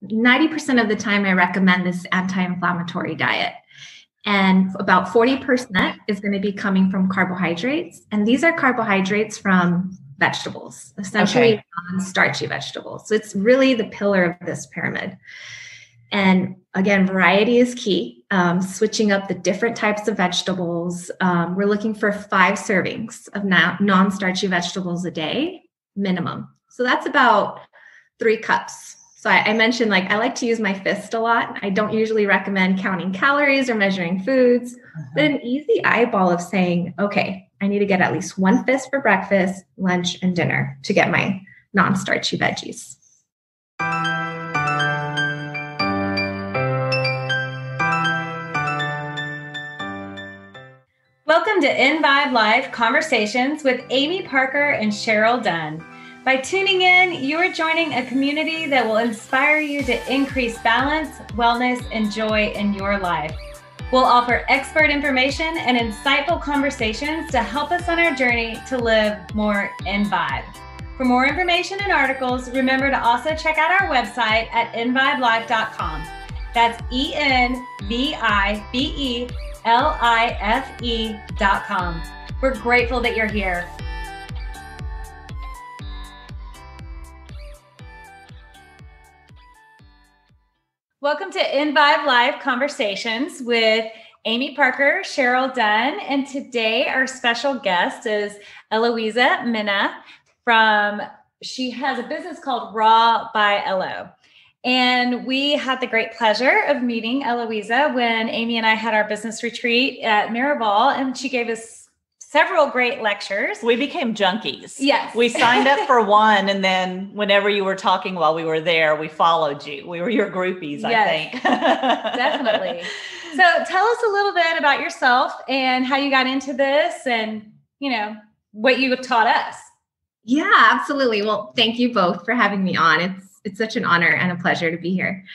90% of the time I recommend this anti-inflammatory diet. And about 40% is going to be coming from carbohydrates. And these are carbohydrates from vegetables, essentially non-starchy vegetables. So it's really the pillar of this pyramid. And again, variety is key. Switching up the different types of vegetables. We're looking for 5 servings of non-starchy vegetables a day, minimum. So that's about 3 cups. So I mentioned, I like to use my fist a lot. I don't usually recommend counting calories or measuring foods, but an easy eyeball of saying, okay, I need to get at least 1 fist for breakfast, lunch, and dinner to get my non-starchy veggies. Welcome to EnVibe Live Conversations with Amy Parker and Cheryl Dunn. By tuning in, you are joining a community that will inspire you to increase balance, wellness, and joy in your life. We'll offer expert information and insightful conversations to help us on our journey to live more EnVibe. For more information and articles, remember to also check out our website at envibelife.com. That's EnVibelife.com. We're grateful that you're here. Welcome to EnVibe Live Conversations with Amy Parker, Cheryl Dunn, and today our special guest is Eloisa Mena she has a business called Raw by Elo. And we had the great pleasure of meeting Eloisa when Amy and I had our business retreat at Miraval, and she gave us several great lectures. We became junkies. Yes. We signed up for one, and then whenever you were talking while we were there, we followed you. We were your groupies, yes, I think. Definitely. So tell us a little bit about yourself and how you got into this and, what you have taught us. Yeah, absolutely. Well, thank you both for having me on. It's such an honor and a pleasure to be here.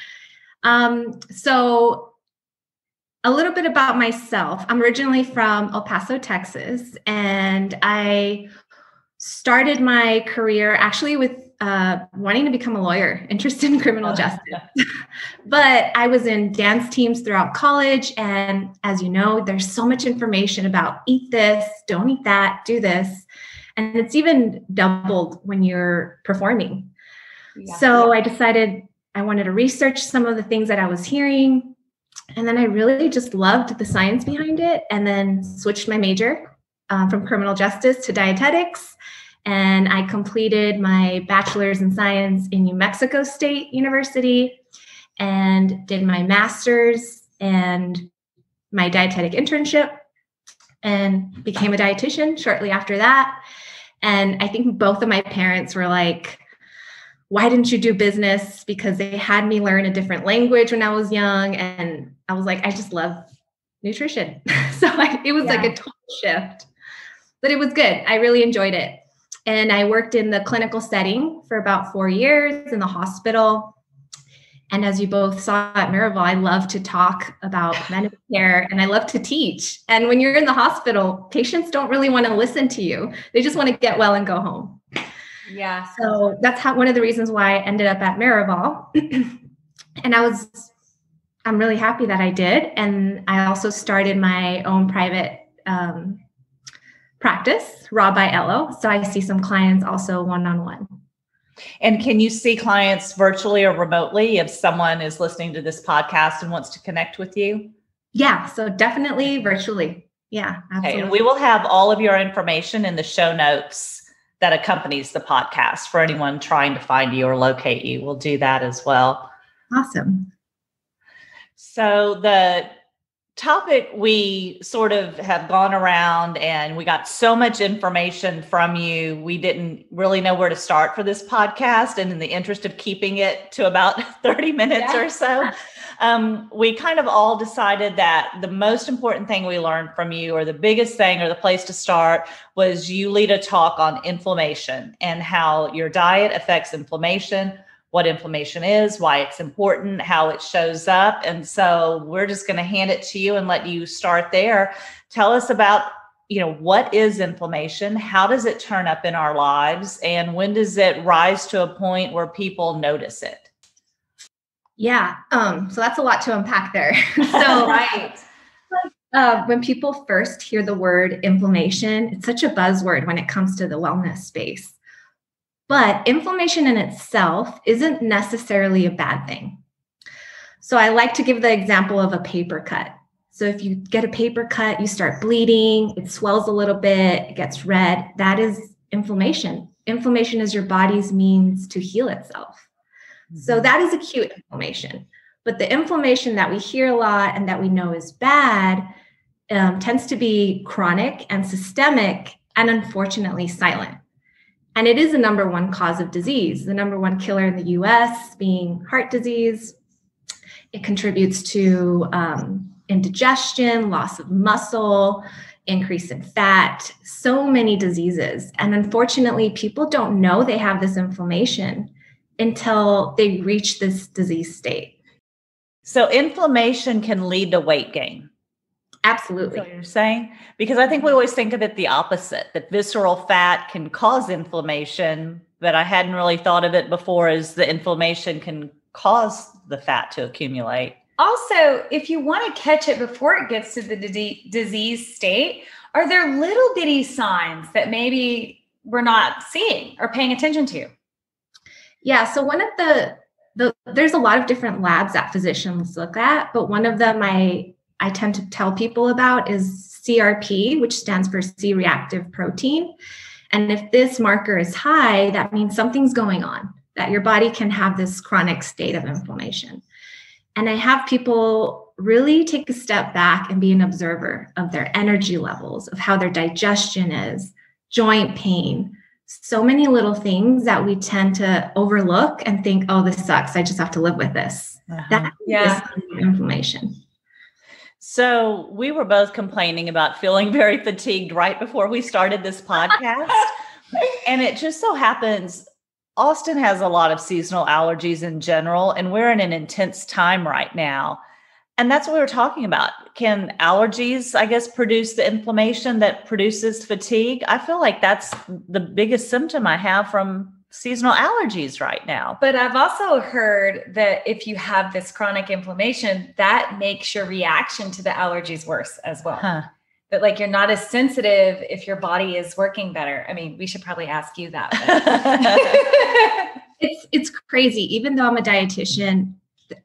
So a little bit about myself. I'm originally from El Paso, Texas, and I started my career actually with wanting to become a lawyer, interested in criminal justice. But I was in dance teams throughout college, and as you know, there's so much information about eat this, don't eat that, do this, and it's even doubled when you're performing. Yeah. So I decided I wanted to research some of the things that I was hearing. And then I really just loved the science behind it, and then switched my major from criminal justice to dietetics. And I completed my bachelor's in science in New Mexico State University and did my master's and my dietetic internship and became a dietitian shortly after that. And I think both of my parents were like, why didn't you do business? Because they had me learn a different language when I was young. And I was like, I just love nutrition. So it was like a total shift, but it was good. I really enjoyed it. And I worked in the clinical setting for about 4 years in the hospital. And as you both saw at Miraval, I love to talk about medical care and I love to teach. And when you're in the hospital, patients don't really want to listen to you. They just want to get well and go home. Yeah. So that's one of the reasons why I ended up at Miraval. And I'm really happy that I did. And I also started my own private practice, Raw by Elo. So I see some clients also one-on-one. And can you see clients virtually or remotely if someone is listening to this podcast and wants to connect with you? Yeah, so definitely virtually. Yeah, absolutely. Okay, and we will have all of your information in the show notes that accompanies the podcast for anyone trying to find you or locate you. We'll do that as well. Awesome. So the topic we sort of have gone around and we got so much information from you. We didn't really know where to start for this podcast. And in the interest of keeping it to about 30 minutes or so, we kind of all decided that the most important thing we learned from you, or the biggest thing, or the place to start, was you lead a talk on inflammation and how your diet affects inflammation, what inflammation is, why it's important, how it shows up. And so we're just going to hand it to you and let you start there. Tell us about, what is inflammation? How does it turn up in our lives? And when does it rise to a point where people notice it? Yeah. So that's a lot to unpack there. So Right. when people first hear the word inflammation, it's such a buzzword when it comes to the wellness space. But inflammation in itself isn't necessarily a bad thing. So I like to give the example of a paper cut. So if you get a paper cut, you start bleeding, it swells a little bit, it gets red. That is inflammation. Inflammation is your body's means to heal itself. So that is acute inflammation. But the inflammation that we hear a lot and that we know is bad tends to be chronic and systemic and unfortunately silent. And it is the number one cause of disease, the number one killer in the US being heart disease. It contributes to indigestion, loss of muscle, increase in fat, so many diseases. And unfortunately, people don't know they have this inflammation until they reach this disease state. So inflammation can lead to weight gain. Absolutely. That's what you're saying? Because I think we always think of it the opposite, that visceral fat can cause inflammation, but I hadn't really thought of it before as the inflammation can cause the fat to accumulate. Also, if you want to catch it before it gets to the disease state, are there little bitty signs that maybe we're not seeing or paying attention to? Yeah. So one of there's a lot of different labs that physicians look at, but one of them I tend to tell people about is CRP, which stands for C-reactive protein. And if this marker is high, that means something's going on, that your body can have this chronic state of inflammation. And I have people really take a step back and be an observer of their energy levels, of how their digestion is, joint pain, so many little things that we tend to overlook and think, oh, this sucks, I just have to live with this. That is inflammation. So we were both complaining about feeling very fatigued right before we started this podcast. And it just so happens Austin has a lot of seasonal allergies in general, and we're in an intense time right now. And that's what we were talking about. Can allergies, I guess, produce the inflammation that produces fatigue? I feel like that's the biggest symptom I have from seasonal allergies right now. But I've also heard that if you have this chronic inflammation, that makes your reaction to the allergies worse as well. That like you're not as sensitive if your body is working better. I mean, we should probably ask you that. It's crazy. Even though I'm a dietitian,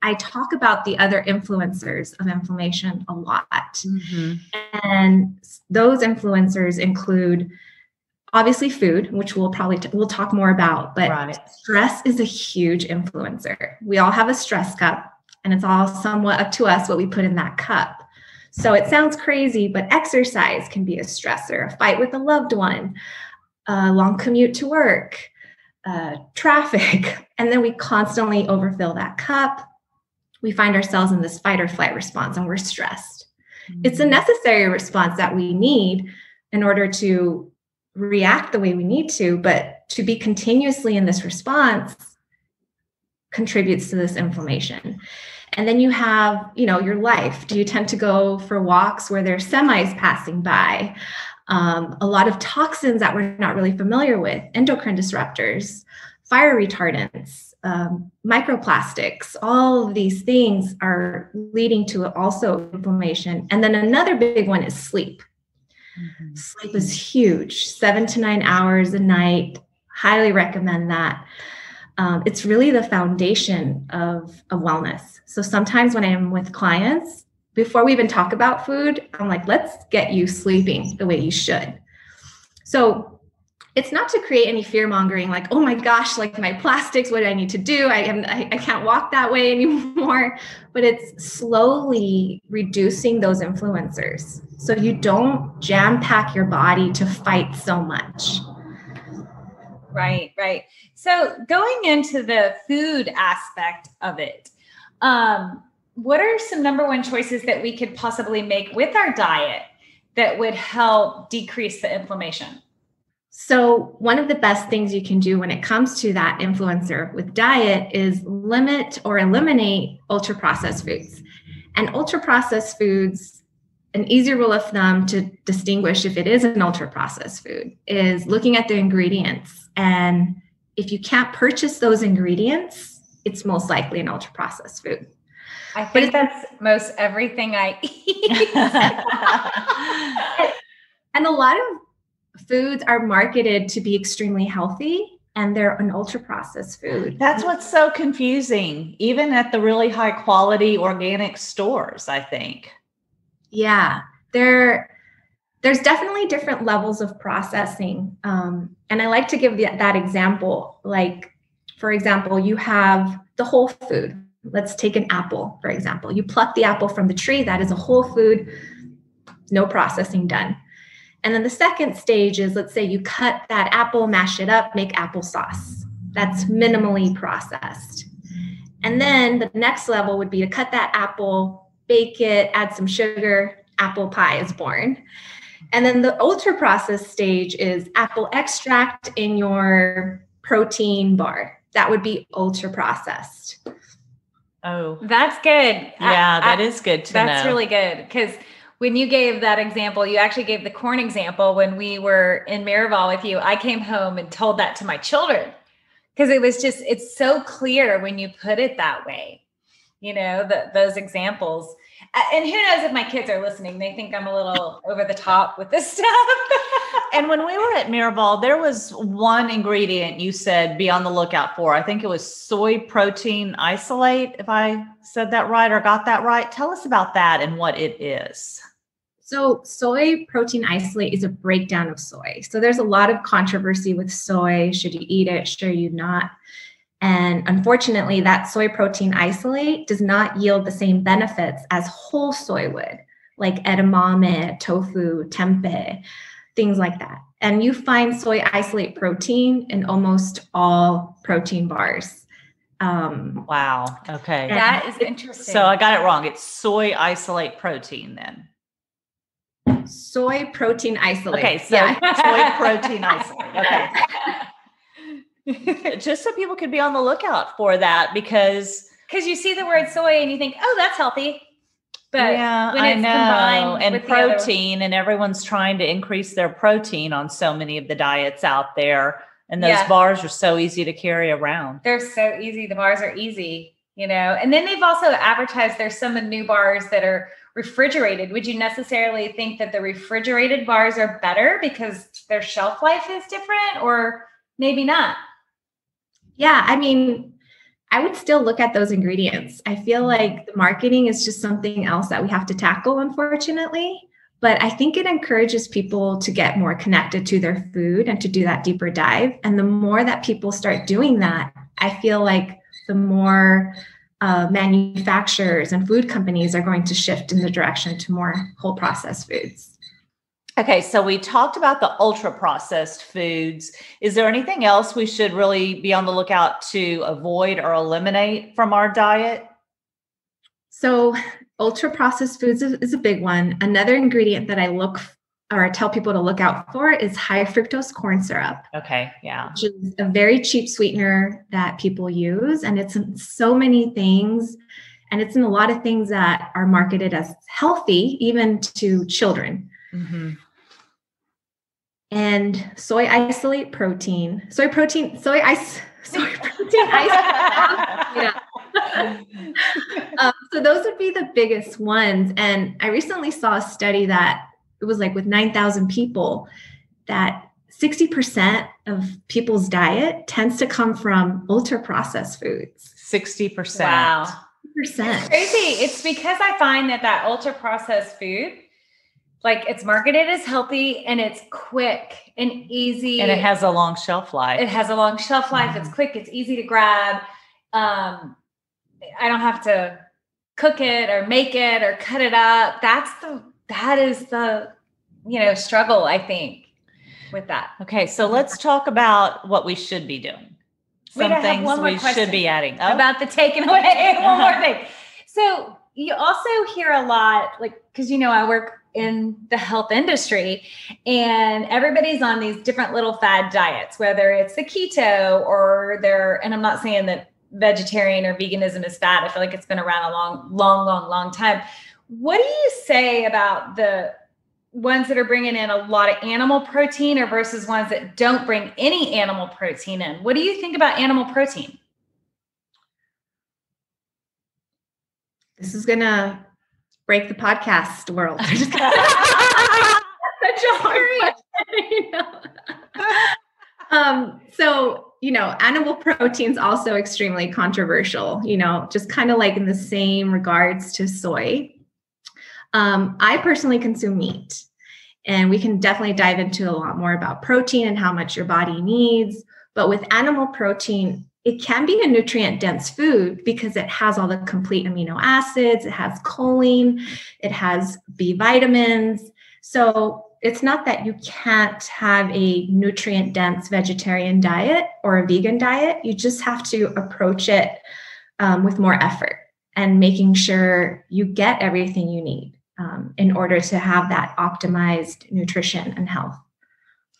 I talk about the other influencers of inflammation a lot. Mm-hmm. And those influencers include obviously food, which we'll talk more about, but stress is a huge influencer. We all have a stress cup, and it's all somewhat up to us what we put in that cup. So it sounds crazy, but exercise can be a stressor, a fight with a loved one, a long commute to work, traffic, and then we constantly overfill that cup. We find ourselves in this fight or flight response, and we're stressed. Mm-hmm. It's a necessary response that we need in order to react the way we need to, but to be continuously in this response contributes to this inflammation. And then you have, your life. Do you tend to go for walks where there's semis passing by? A lot of toxins that we're not really familiar with, endocrine disruptors, fire retardants, microplastics, all of these things are leading to also inflammation. And then another big one is sleep. Mm-hmm. Sleep is huge, 7 to 9 hours a night. Highly recommend that. It's really the foundation of wellness. So sometimes when I'm with clients, before we even talk about food, I'm like, let's get you sleeping the way you should. So it's not to create any fear mongering, like, oh my gosh, like my plastics, what do I need to do? I can't walk that way anymore. But it's slowly reducing those influencers so you don't jam pack your body to fight so much. Right. So going into the food aspect of it, what are some number one choices that we could possibly make with our diet that would help decrease the inflammation? So one of the best things you can do when it comes to that influencer with diet is limit or eliminate ultra-processed foods. And ultra-processed foods, an easy rule of thumb to distinguish if it is an ultra-processed food is looking at the ingredients. And if you can't purchase those ingredients, it's most likely an ultra processed food. I think that's most everything I eat. And a lot of foods are marketed to be extremely healthy, and they're an ultra processed food. That's what's so confusing, even at the really high quality organic stores, I think. Yeah, there's definitely different levels of processing. And I like to give that example. Like, for example, you have the whole food. Let's take an apple, for example. You pluck the apple from the tree. That is a whole food, no processing done. And then the second stage is, let's say you cut that apple, mash it up, make applesauce. That's minimally processed. And then the next level would be to cut that apple, bake it, add some sugar, apple pie is born. And then the ultra processed stage is apple extract in your protein bar. That would be ultra processed. Oh, that's good. Yeah, that is good to know. That's really good, because when you gave that example, you actually gave the corn example. When we were in Miraval with you, I came home and told that to my children, because it's so clear when you put it that way, those examples. And who knows if my kids are listening, they think I'm a little over the top with this stuff. And when we were at Miraval, there was one ingredient you said be on the lookout for. I think it was soy protein isolate, if I said that right or got that right. Tell us about that and what it is. So soy protein isolate is a breakdown of soy. So there's a lot of controversy with soy. Should you eat it? Should you not? And unfortunately, that soy protein isolate does not yield the same benefits as whole soy would, like edamame, tofu, tempeh, things like that. And you find soy isolate protein in almost all protein bars. Wow. Okay. That is interesting. So I got it wrong. It's soy isolate protein then. Soy protein isolate. Okay. So soy protein isolate. Okay. Just so people could be on the lookout for that, because you see the word soy and you think, oh, that's healthy. But yeah, when it's combined and with protein, and everyone's trying to increase their protein on so many of the diets out there. And those bars are so easy to carry around. They're so easy. The bars are easy, And then they've also advertised there's some new bars that are refrigerated. Would you necessarily think that the refrigerated bars are better because their shelf life is different, or maybe not? Yeah, I mean, I would still look at those ingredients. I feel like the marketing is just something else that we have to tackle, unfortunately. But I think it encourages people to get more connected to their food and to do that deeper dive. And the more that people start doing that, I feel like the more manufacturers and food companies are going to shift in the direction to more whole processed foods. Okay, so we talked about the ultra processed foods. Is there anything else we should really be on the lookout to avoid or eliminate from our diet? So ultra processed foods is a big one. Another ingredient that I tell people to look out for is high fructose corn syrup. Okay, yeah. Which is a very cheap sweetener that people use. And it's in so many things. And it's in a lot of things that are marketed as healthy, even to children. Mm-hmm. And soy isolate protein, soy protein ice. Yeah. So those would be the biggest ones. And I recently saw a study that it was like with 9,000 people, that 60% of people's diet tends to come from ultra processed foods. 60%. Wow. 60%. It's crazy. It's because I find that ultra processed food, like, it's marketed as healthy and it's quick and easy. And it has a long shelf life. Mm-hmm. It's quick. It's easy to grab. I don't have to cook it or make it or cut it up. That is the struggle, I think, with that. Okay. So let's talk about what we should be doing. Some things we should be adding. About the taking away. One more thing. So you also hear a lot, like, because, I work in the health industry and everybody's on these different little fad diets, whether it's the keto or and I'm not saying that vegetarian or veganism is fad. I feel like it's been around a long time. What do you say about the ones that are bringing in a lot of animal protein or versus ones that don't bring any animal protein in? What do you think about animal protein? this is going to break the podcast world. Such a hard question, So, animal protein's also extremely controversial, just kind of like in the same regards to soy. I personally consume meat, and we can definitely dive into a lot more about protein and how much your body needs. But with animal protein, it can be a nutrient-dense food because it has all the complete amino acids, it has choline, it has B vitamins. So it's not that you can't have a nutrient-dense vegetarian diet or a vegan diet. You just have to approach it with more effort and making sure you get everything you need in order to have that optimized nutrition and health.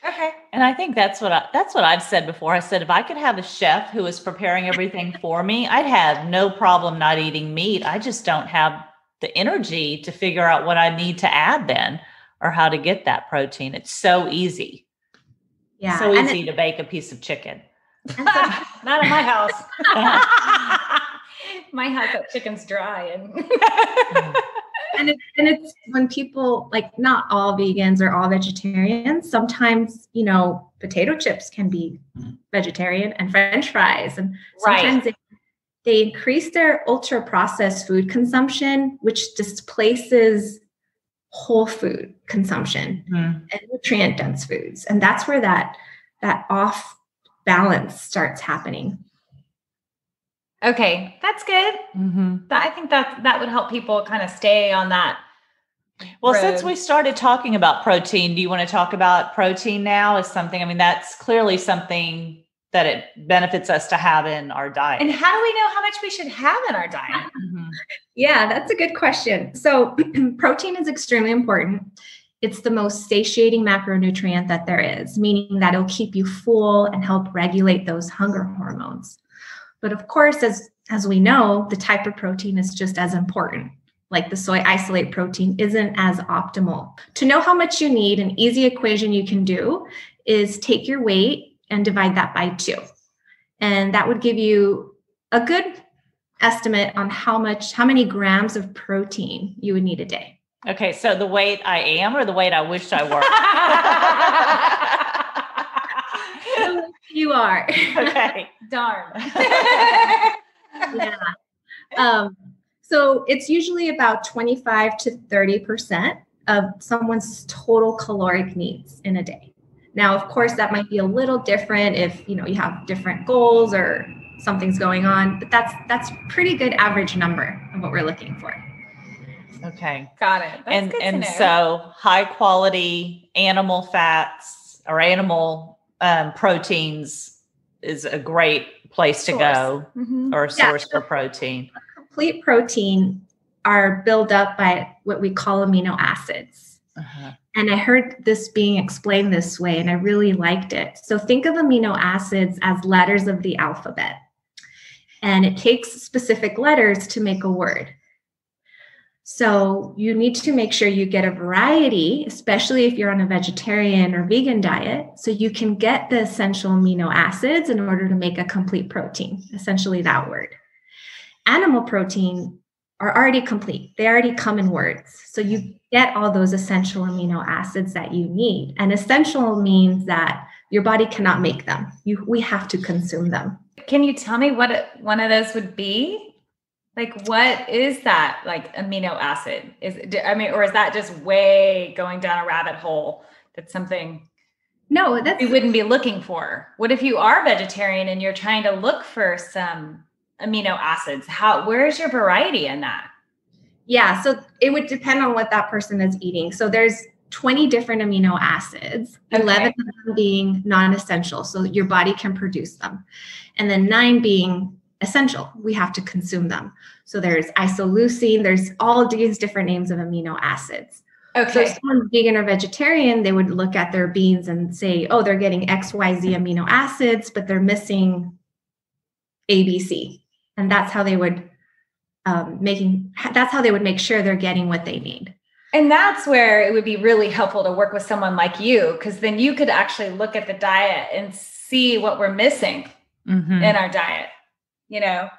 Okay. And I think that's what I've said before. I said, if I could have a chef who was preparing everything for me, I'd have no problem not eating meat. I just don't have the energy to figure out what I need to add then or how to get that protein. It's so easy. Yeah. So easy to bake a piece of chicken. Not in my house. My house, that chicken's dry. And it's when people, like, not all vegans or all vegetarians, sometimes, potato chips can be vegetarian and French fries. And sometimes they increase their ultra processed food consumption, which displaces whole food consumption and nutrient dense foods. And that's where that off balance starts happening. Okay, that's good. Mm-hmm. I think that would help people kind of stay on that. Well, since we started talking about protein, do you want to talk about protein now as something? I mean, that's clearly something that it benefits us to have in our diet. And how do we know how much we should have in our diet? Yeah, that's a good question. So protein is extremely important. It's the most satiating macronutrient that there is, meaning that it'll keep you full and help regulate those hunger hormones. But of course, as we know, the type of protein is just as important. Like the soy isolate protein isn't as optimal. To know how much you need, an easy equation you can do is take your weight and divide that by 2. And that would give you a good estimate on how many grams of protein you would need a day. Okay, so the weight I am or the weight I wished I were? You are. Okay. Darn. Yeah. So it's usually about 25 to 30% of someone's total caloric needs in a day. Now, of course, that might be a little different if you have different goals or something's going on, but that's pretty good average number of what we're looking for. Okay. Got it. That's good to know. So high quality animal fats or animal proteins is a great place to go or a source for protein. Complete protein are built up by what we call amino acids. And I heard this being explained this way, and I really liked it. So think of amino acids as letters of the alphabet. And it takes specific letters to make a word. So you need to make sure you get a variety, especially if you're on a vegetarian or vegan diet, so you can get the essential amino acids in order to make a complete protein, essentially that word. Animal protein are already complete. They already come in words. So you get all those essential amino acids that you need. And essential means that your body cannot make them. We have to consume them. Can you tell me what one of those would be? Like, what is that, like, amino acid? Or is that just way going down a rabbit hole? That's something we wouldn't be looking for. What if you are vegetarian and you're trying to look for some amino acids? Where is your variety in that? Yeah, so it would depend on what that person is eating. So there's 20 different amino acids, 11 of them being non-essential, so your body can produce them. And then 9 being essential. We have to consume them. So there's isoleucine, there's all these different names of amino acids. Okay. So if someone's vegan or vegetarian, they would look at their beans and say, oh, they're getting XYZ amino acids, but they're missing ABC. And that's how they would make sure they're getting what they need. And that's where it would be really helpful to work with someone like you, because then you could actually look at the diet and see what we're missing in our diet.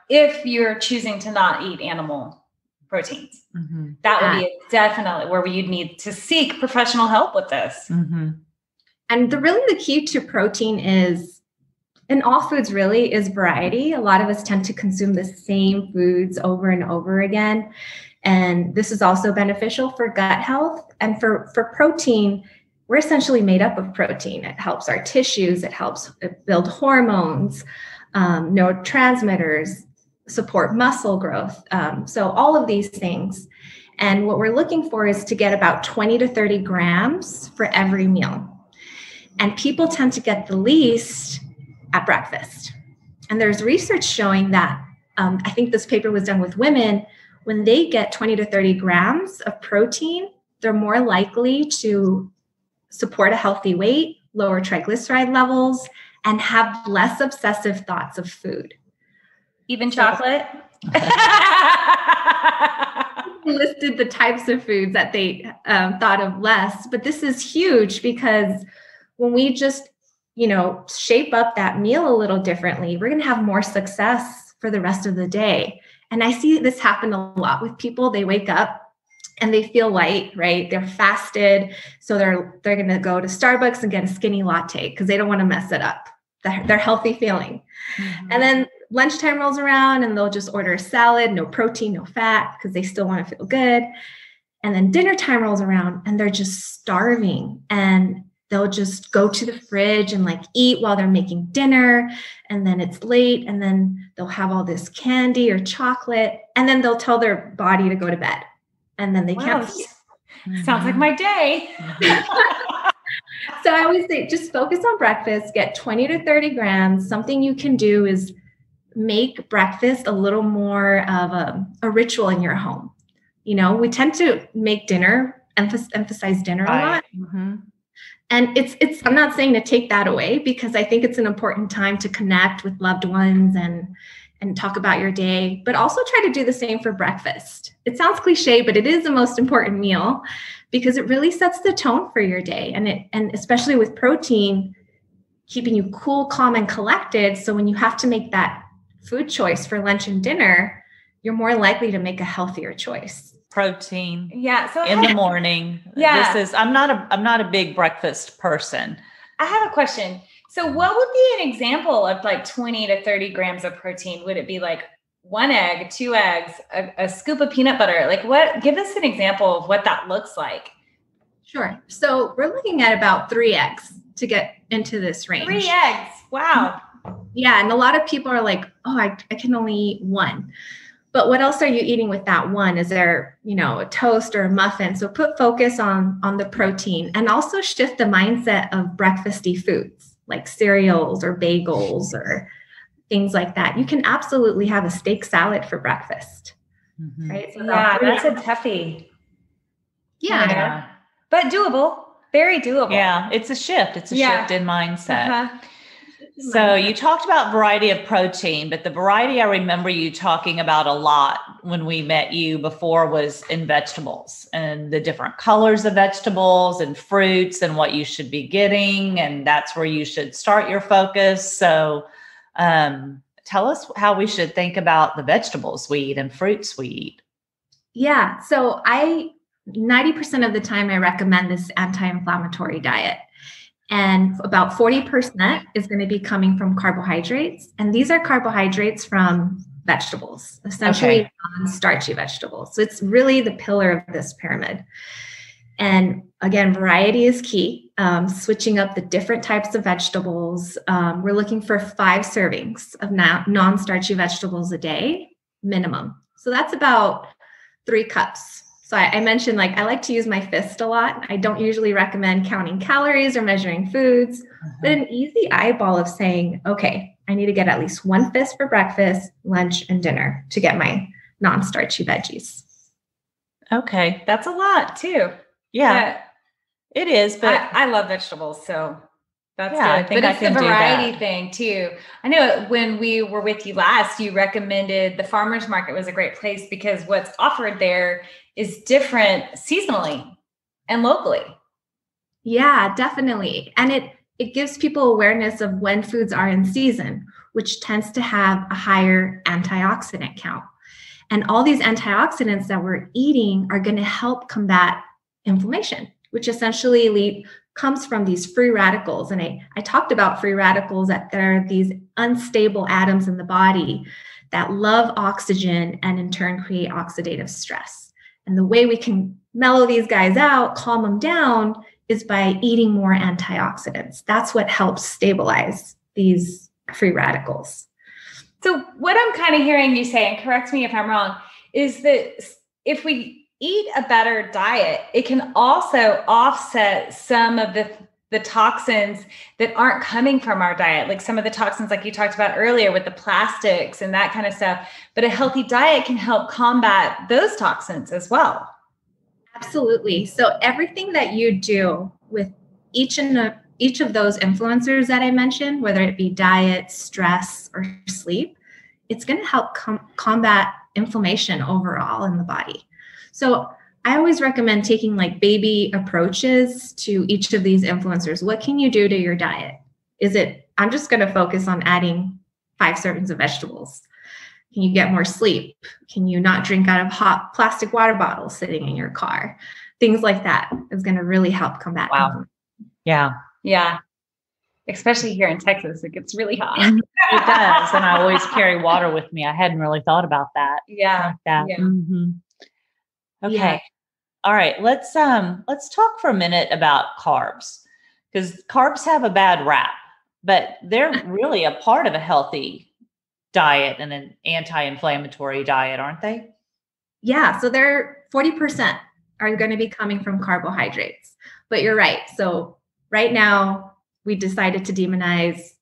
If you're choosing to not eat animal proteins. Mm-hmm. That would be definitely where you'd need to seek professional help with this. Mm-hmm. And the key to protein is, in all foods really, is variety. A lot of us tend to consume the same foods over and over again. And this is also beneficial for gut health. And for protein, we're essentially made up of protein. It helps our tissues. It helps build hormones, neurotransmitters, support muscle growth. So all of these things. And what we're looking for is to get about 20 to 30 grams for every meal. And people tend to get the least at breakfast. And there's research showing that, I think this paper was done with women, when they get 20 to 30 grams of protein, they're more likely to support a healthy weight, lower triglyceride levels, and have less obsessive thoughts of food. Even chocolate? Listed the types of foods that they thought of less, but this is huge because when we just, shape up that meal a little differently, we're going to have more success for the rest of the day. And I see this happen a lot with people. They wake up and they feel light, right? They're fasted. So they're going to go to Starbucks and get a skinny latte because they don't want to mess it up, their healthy feeling. Mm-hmm. And then lunchtime rolls around and they'll just order a salad, no protein, no fat, because they still want to feel good. And then dinner time rolls around and they're just starving, and they'll just go to the fridge and eat while they're making dinner. And then it's late, and then they'll have all this candy or chocolate, and then they'll tell their body to go to bed. And then they can't eat. Sounds like my day. So I always say, just focus on breakfast, get 20 to 30 grams. Something you can do is make breakfast a little more of a ritual in your home. We tend to make dinner, emphasize dinner a lot. Mm-hmm. And it's, I'm not saying to take that away, because I think it's an important time to connect with loved ones and talk about your day, but also try to do the same for breakfast. It sounds cliche, but it is the most important meal because it really sets the tone for your day. And especially with protein, keeping you cool, calm, and collected. So when you have to make that food choice for lunch and dinner, you're more likely to make a healthier choice. Protein. Yeah. So in the morning. Yeah. I'm not a big breakfast person. I have a question. So what would be an example of 20 to 30 grams of protein? Would it be 1 egg, 2 eggs, a scoop of peanut butter? Give us an example of what that looks like. Sure. So we're looking at about 3 eggs to get into this range. 3 eggs. Wow. Yeah. And a lot of people are like, oh, I can only eat 1. But what else are you eating with that 1? Is there, a toast or a muffin? So put focus on the protein, and also shift the mindset of breakfasty foods like cereals or bagels or things like that. You can absolutely have a steak salad for breakfast, mm-hmm. right? So that's a toughie. Yeah. But doable. Very doable. Yeah. It's a shift. It's a shift in mindset. Uh-huh. So you talked about variety of protein, but the variety I remember you talking about a lot when we met you before was in vegetables, and the different colors of vegetables and fruits and what you should be getting. And that's where you should start your focus. So tell us how we should think about the vegetables we eat and fruits we eat. Yeah. So 90% of the time I recommend this anti-inflammatory diet. And about 40% is going to be coming from carbohydrates. And these are carbohydrates from vegetables, essentially non-starchy vegetables. So it's really the pillar of this pyramid. And again, variety is key. Switching up the different types of vegetables. We're looking for 5 servings of non-starchy vegetables a day, minimum. So that's about 3 cups. So I mentioned, I like to use my fist a lot. I don't usually recommend counting calories or measuring foods, but an easy eyeball of saying, okay, I need to get at least 1 fist for breakfast, lunch, and dinner to get my non-starchy veggies. Okay. That's a lot too. Yeah, it is. But I love vegetables. So that's good. I think but it's the variety thing too. I know when we were with you last, you recommended the farmer's market was a great place because what's offered there is different seasonally and locally. Yeah, definitely. And it gives people awareness of when foods are in season, which tends to have a higher antioxidant count. And all these antioxidants that we're eating are going to help combat inflammation, which essentially comes from these free radicals. And I talked about free radicals, that they're these unstable atoms in the body that love oxygen and in turn create oxidative stress. And the way we can mellow these guys out, calm them down, is by eating more antioxidants. That's what helps stabilize these free radicals. So what I'm kind of hearing you say, and correct me if I'm wrong, is that if we eat a better diet, it can also offset some of the toxins that aren't coming from our diet, like some of the toxins like you talked about earlier with the plastics and that kind of stuff. But a healthy diet can help combat those toxins as well. Absolutely. So everything that you do with each of those influencers that I mentioned, whether it be diet, stress, or sleep, it's going to help combat inflammation overall in the body. So I always recommend taking like baby approaches to each of these influencers. What can you do to your diet? I'm just going to focus on adding 5 servings of vegetables. Can you get more sleep? Can you not drink out of hot plastic water bottles sitting in your car? Things like that is going to really help combat. Wow. Yeah. Yeah. Especially here in Texas, it gets really hot. It does. And I always carry water with me. I hadn't really thought about that. Yeah. Like that. Yeah. Mm-hmm. Okay. Yeah. All right. Let's talk for a minute about carbs, because carbs have a bad rap, but they're really a part of a healthy diet and an anti-inflammatory diet, aren't they? Yeah. So they're 40% are going to be coming from carbohydrates, but you're right. So right now we decided to demonize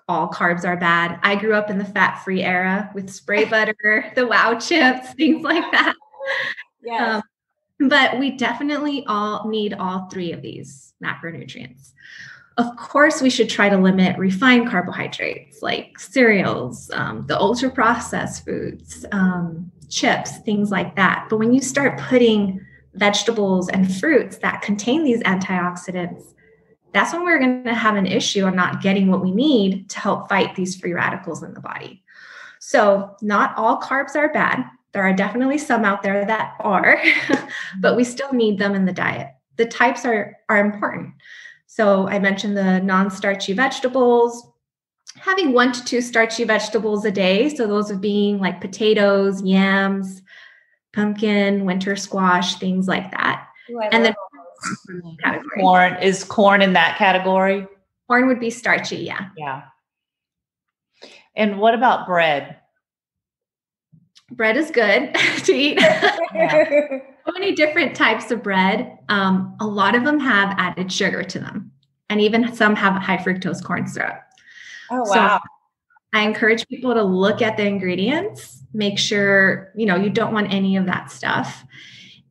all carbs are bad. I grew up in the fat-free era with spray butter, the wow chips, things like that. Yes. But we definitely all need all 3 of these macronutrients. Of course, we should try to limit refined carbohydrates like cereals, the ultra-processed foods, chips, things like that. But when you start putting vegetables and fruits that contain these antioxidants, that's when we're going to have an issue on not getting what we need to help fight these free radicals in the body. So not all carbs are bad. There are definitely some out there that are, but we still need them in the diet. The types are important. So I mentioned the non-starchy vegetables, having 1 to 2 starchy vegetables a day. So those would be like potatoes, yams, pumpkin, winter squash, things like that. Ooh, and then corn, is corn in that category? Corn would be starchy. Yeah. Yeah. And what about bread? Bread is good to eat. Yeah. So many different types of bread. A lot of them have added sugar to them, and even some have high fructose corn syrup. Oh, wow. So I encourage people to look at the ingredients, make sure, you don't want any of that stuff.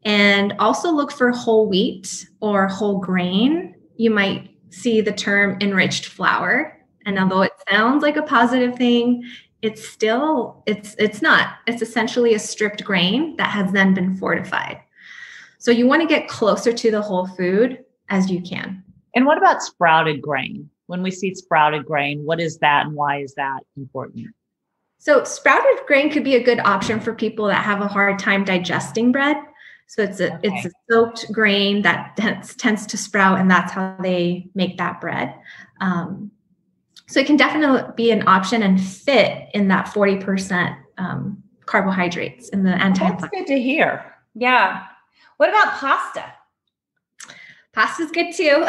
And also look for whole wheat or whole grain. You might see the term enriched flour. And although it sounds like a positive thing, it's still, it's not. It's essentially a stripped grain that has then been fortified. So you want to get closer to the whole food as you can. And what about sprouted grain? When we see sprouted grain, what is that and why is that important? So sprouted grain could be a good option for people that have a hard time digesting bread. So it's a soaked grain that tends to sprout, and that's how they make that bread. So it can definitely be an option and fit in that 40% carbohydrates in the anti-inflammatory. That's good to hear. Yeah. What about pasta? Pasta's good too.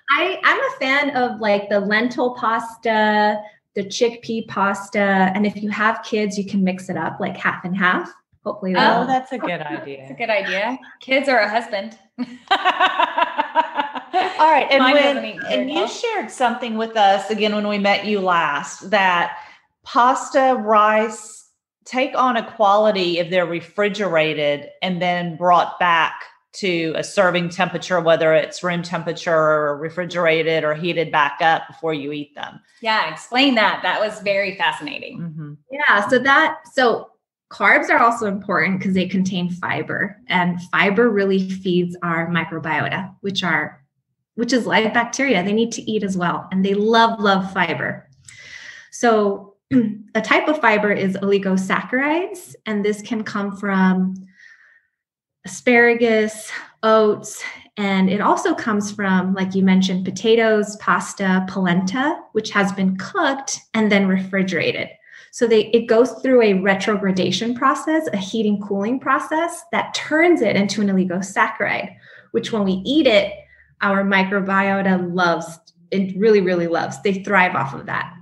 I'm a fan of like the lentil pasta, the chickpea pasta, and if you have kids, you can mix it up like half and half. Hopefully, that's a good idea. That's a good idea. Kids or a husband. All right, and you shared something with us again when we met you last, that pasta, rice take on a quality if they're refrigerated and then brought back to a serving temperature, whether it's room temperature or refrigerated or heated back up before you eat them. Yeah, explain that. That was very fascinating. Mm-hmm. Yeah, so carbs are also important because they contain fiber, and fiber really feeds our microbiota, which is live bacteria. They need to eat as well, and they love fiber. So a type of fiber is oligosaccharides, and this can come from asparagus, oats, and it also comes from, like you mentioned, potatoes, pasta, polenta, which has been cooked and then refrigerated. So it goes through a retrogradation process, a heating cooling process that turns it into an oligosaccharide, which when we eat it, our microbiota loves, it really, really loves. They thrive off of that.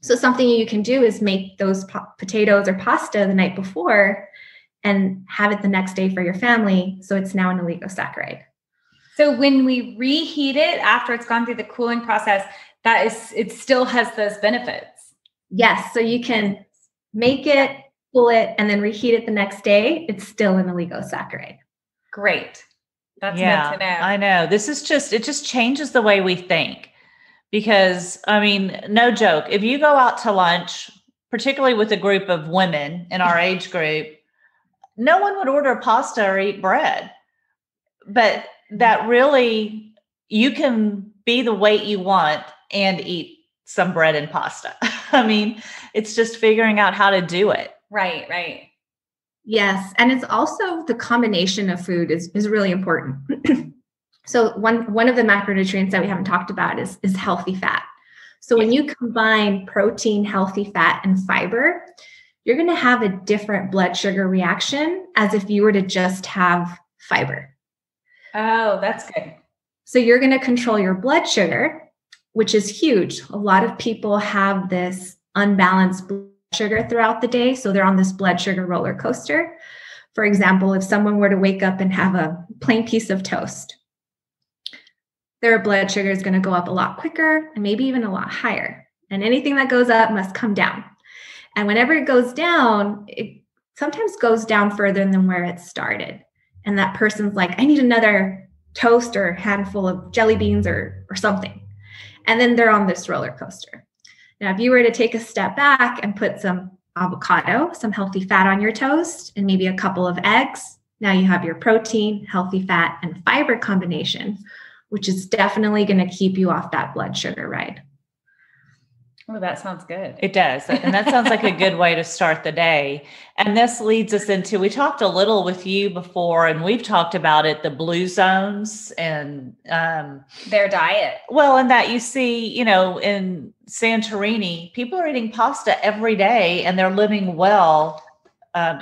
So something you can do is make those potatoes or pasta the night before and have it the next day for your family. So it's now an oligosaccharide. So when we reheat it after it's gone through the cooling process, it still has those benefits. Yes. So you can make it, cool it, and then reheat it the next day. It's still an oligosaccharide. Great. That's good to know. I know. It just changes the way we think. Because, I mean, no joke, if you go out to lunch, particularly with a group of women in our age group, no one would order pasta or eat bread. But that really, you can be the weight you want and eat some bread and pasta. I mean, it's just figuring out how to do it. Right, right. Yes. And it's also the combination of food is really important. So one of the macronutrients that we haven't talked about is healthy fat. So when you combine protein, healthy fat, and fiber, you're going to have a different blood sugar reaction as if you were to just have fiber. Oh, that's good. So you're going to control your blood sugar, which is huge. A lot of people have this unbalanced blood sugar throughout the day. So they're on this blood sugar roller coaster. For example, if someone were to wake up and have a plain piece of toast, their blood sugar is going to go up a lot quicker and maybe even a lot higher. And anything that goes up must come down. And whenever it goes down, it sometimes goes down further than where it started. And that person's like, I need another toast or handful of jelly beans or something. And then they're on this roller coaster. Now, if you were to take a step back and put some avocado, some healthy fat on your toast, and maybe a couple of eggs, now you have your protein, healthy fat, and fiber combination, which is definitely going to keep you off that blood sugar ride. Oh, that sounds good. It does. And that sounds like a good way to start the day. And this leads us into, we talked a little with you before, and we've talked about it, the blue zones and their diet. Well, and that you see, in Santorini, people are eating pasta every day and they're living well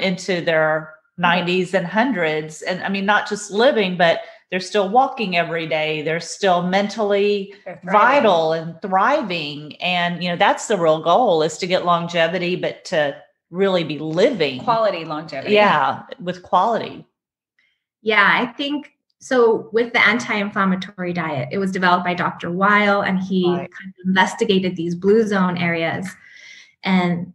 into their 90s and hundreds. And I mean, not just living, but they're still walking every day. They're still mentally vital and thriving. And, that's the real goal, is to get longevity, but to really be living. Quality longevity. Yeah, with quality. Yeah, I think so. With the anti-inflammatory diet, it was developed by Dr. Weil, and he kind of investigated these blue zone areas. And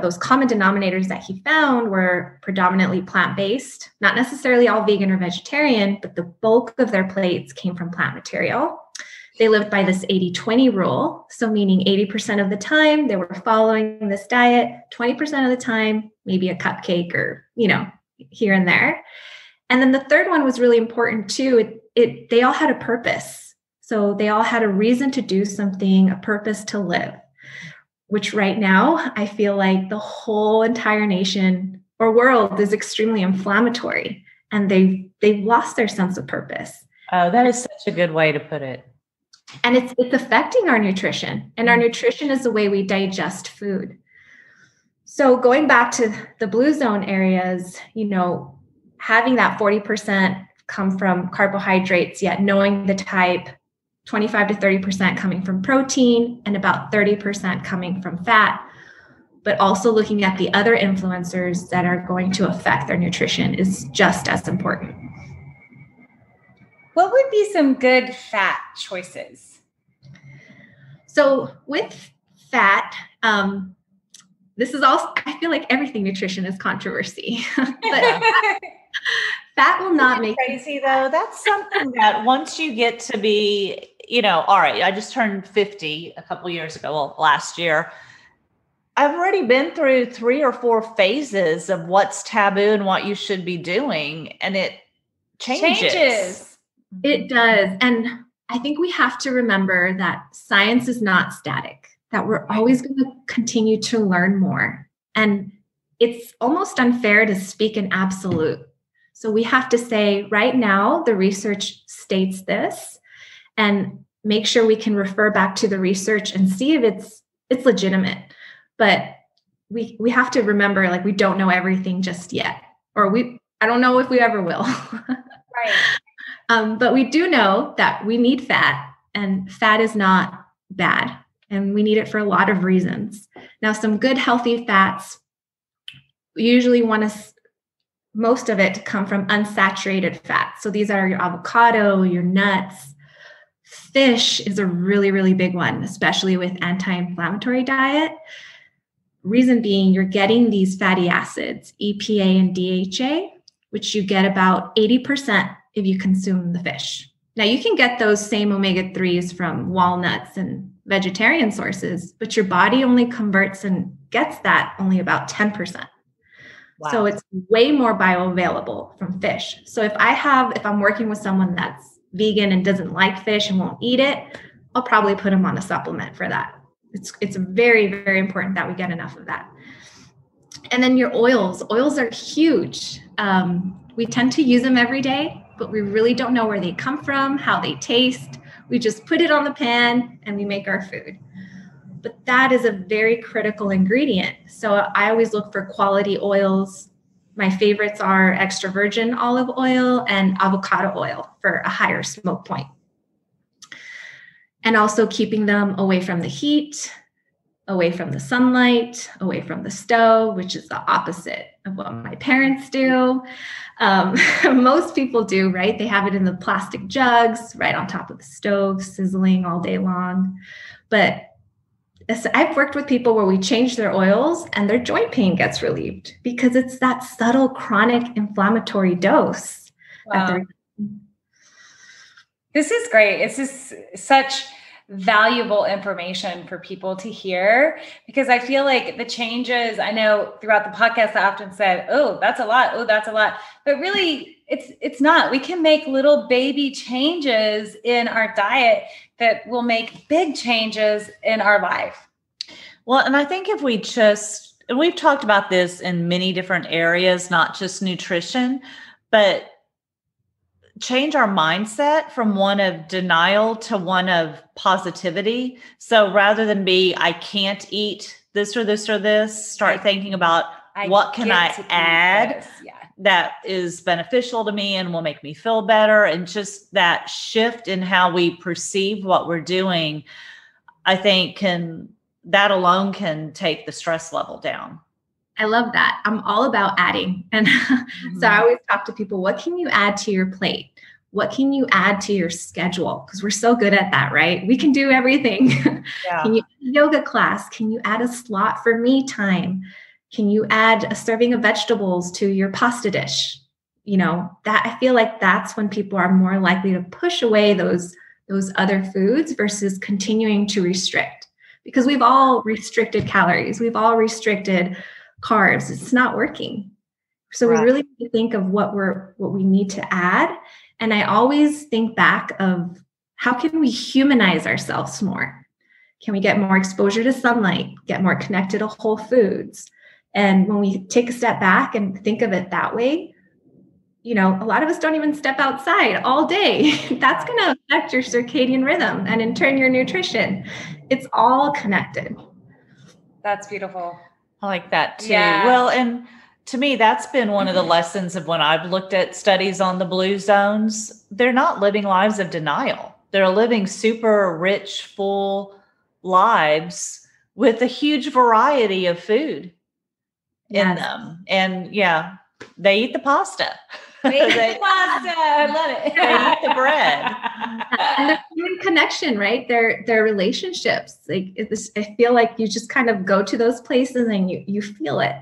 those common denominators that he found were predominantly plant-based, not necessarily all vegan or vegetarian, but the bulk of their plates came from plant material. They lived by this 80-20 rule. So meaning 80% of the time they were following this diet, 20% of the time, maybe a cupcake or, here and there. And then the third one was really important too. They all had a purpose. So they all had a reason to do something, a purpose to live, which right now I feel like the whole entire nation or world is extremely inflammatory, and they've lost their sense of purpose. Oh, that is such a good way to put it. And it's affecting our nutrition, and our nutrition is the way we digest food. So going back to the blue zone areas, having that 40% come from carbohydrates, yet knowing the type, 25 to 30% coming from protein and about 30% coming from fat, but also looking at the other influencers that are going to affect their nutrition is just as important. What would be some good fat choices? So with fat, this is also, I feel like everything nutrition is controversy, but fat will not make crazy though. That's something that once you get to be, all right, I just turned 50 a couple years ago, well, last year. I've already been through 3 or 4 phases of what's taboo and what you should be doing. And it changes. It does. And I think we have to remember that science is not static. that we're always going to continue to learn more. And it's almost unfair to speak in absolute. So we have to say, right now, the research states this, and make sure we can refer back to the research and see if it's legitimate. But we have to remember, like, we don't know everything just yet, or I don't know if we ever will. Right. But we do know that we need fat, and fat is not bad, and we need it for a lot of reasons. Now, some good healthy fats, we usually want most of it to come from unsaturated fats. So these are your avocado, your nuts. Fish is a really, really big one, especially with anti-inflammatory diet. Reason being, you're getting these fatty acids, EPA and DHA, which you get about 80% if you consume the fish. Now, you can get those same omega-3s from walnuts and vegetarian sources, but your body only converts and gets that only about 10%. Wow. So it's way more bioavailable from fish. So if I'm working with someone that's vegan and doesn't like fish and won't eat it, I'll probably put them on a supplement for that. It's very, very important that we get enough of that. And then your oils are huge. We tend to use them every day, but we really don't know where they come from, how they taste. We just put it on the pan and we make our food. But that is a very critical ingredient. So I always look for quality oils. My favorites are extra virgin olive oil and avocado oil for a higher smoke point. And also keeping them away from the heat, away from the sunlight, away from the stove, which is the opposite of what my parents do. Most people do, right? They have it in the plastic jugs right on top of the stove, sizzling all day long. But I've worked with people where we change their oils and their joint pain gets relieved because it's that subtle chronic inflammatory dose. Wow. This is great. It's just such valuable information for people to hear, because I feel like the changes, I know throughout the podcast, I often said, oh, that's a lot. Oh, that's a lot. But really, it's not. We can make little baby changes in our diet that will make big changes in our life. Well, and I think if and we've talked about this in many different areas, not just nutrition, but change our mindset from one of denial to one of positivity. So rather than I can't eat this or this or this, start thinking about what can I add that is beneficial to me and will make me feel better. And just that shift in how we perceive what we're doing, I think that alone can take the stress level down. I love that. I'm all about adding. And so I always talk to people, what can you add to your plate? What can you add to your schedule? Because we're so good at that, right? We can do everything. Yeah. Can you add a yoga class? Can you add a slot for me time? Can you add a serving of vegetables to your pasta dish? That I feel like that's when people are more likely to push away those other foods versus continuing to restrict. Because we've all restricted calories. We've all restricted carbs. It's not working. So we really need to think of what we need to add. And I always think back of how can we humanize ourselves more? Can we get more exposure to sunlight, get more connected to whole foods? And when we take a step back and think of it that way, a lot of us don't even step outside all day. That's going to affect your circadian rhythm and in turn your nutrition. It's all connected. That's beautiful. I like that too. Yeah. Well, and to me, that's been one of the lessons of when I've looked at studies on the blue zones. They're not living lives of denial. They're living super rich, full lives with a huge variety of food in them. And they eat the pasta. They eat the pasta. I love it. They eat the bread. And the human connection, right? Their relationships. I feel like you just kind of go to those places and you feel it.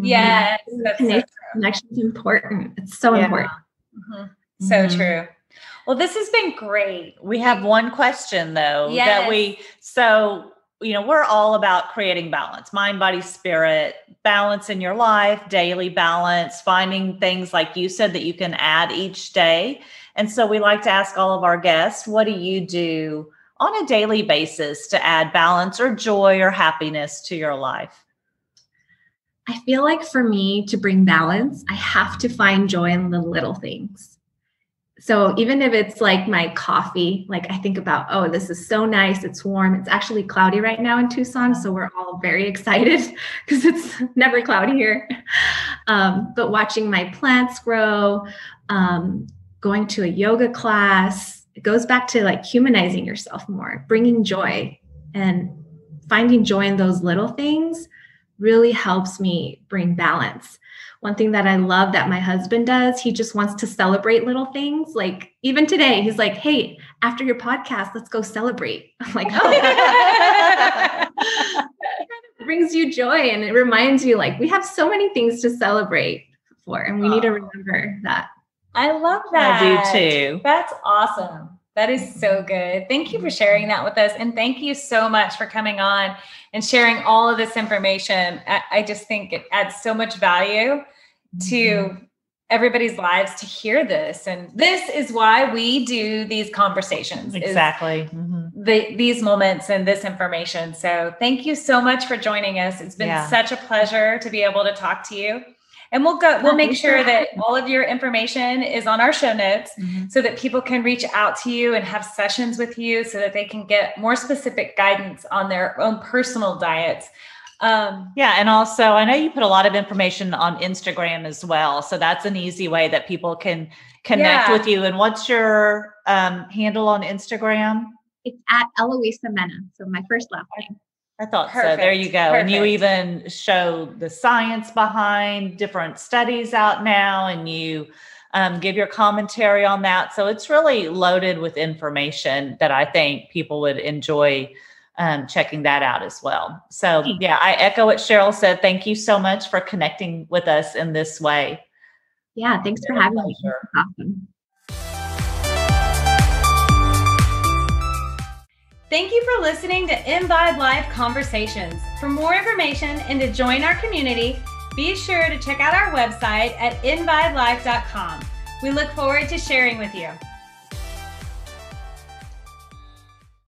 Yes. Connection is important. It's so important. Mm-hmm. So true. Well, this has been great. We have one question though, that we're all about creating balance, mind, body, spirit, balance in your life, daily balance, finding things like you said that you can add each day. And so we like to ask all of our guests, what do you do on a daily basis to add balance or joy or happiness to your life? I feel like for me to bring balance, I have to find joy in the little things. So even if it's like my coffee, like I think about, oh, this is so nice. It's warm. It's actually cloudy right now in Tucson. So we're all very excited because it's never cloudy here. But watching my plants grow, going to a yoga class, it goes back to like humanizing yourself more, bringing joy, and finding joy in those little things really helps me bring balance. One thing that I love that my husband does, he just wants to celebrate little things. Like even today, he's like, hey, after your podcast, let's go celebrate. I'm like, oh, it brings you joy. And it reminds you like we have so many things to celebrate for, and we need to remember that. I love that. I do too. That's awesome. That is so good. Thank you for sharing that with us. And thank you so much for coming on and sharing all of this information. I just think it adds so much value to everybody's lives to hear this. And this is why we do these conversations. Exactly. These moments and this information. So thank you so much for joining us. It's been such a pleasure to be able to talk to you. And we'll make sure that all of your information is on our show notes so that people can reach out to you and have sessions with you so that they can get more specific guidance on their own personal diets. And also I know you put a lot of information on Instagram as well. So that's an easy way that people can connect with you. And what's your handle on Instagram? It's at Eloisa Mena. So my first last name. I thought so. There you go. Perfect. And you even show the science behind different studies out now, and you give your commentary on that. So it's really loaded with information that I think people would enjoy checking that out as well. So I echo what Cheryl said. Thank you so much for connecting with us in this way. Yeah, thanks for having me. Awesome. Thank you for listening to EnVibe Live Conversations. For more information and to join our community, be sure to check out our website at envibelive.com. We look forward to sharing with you.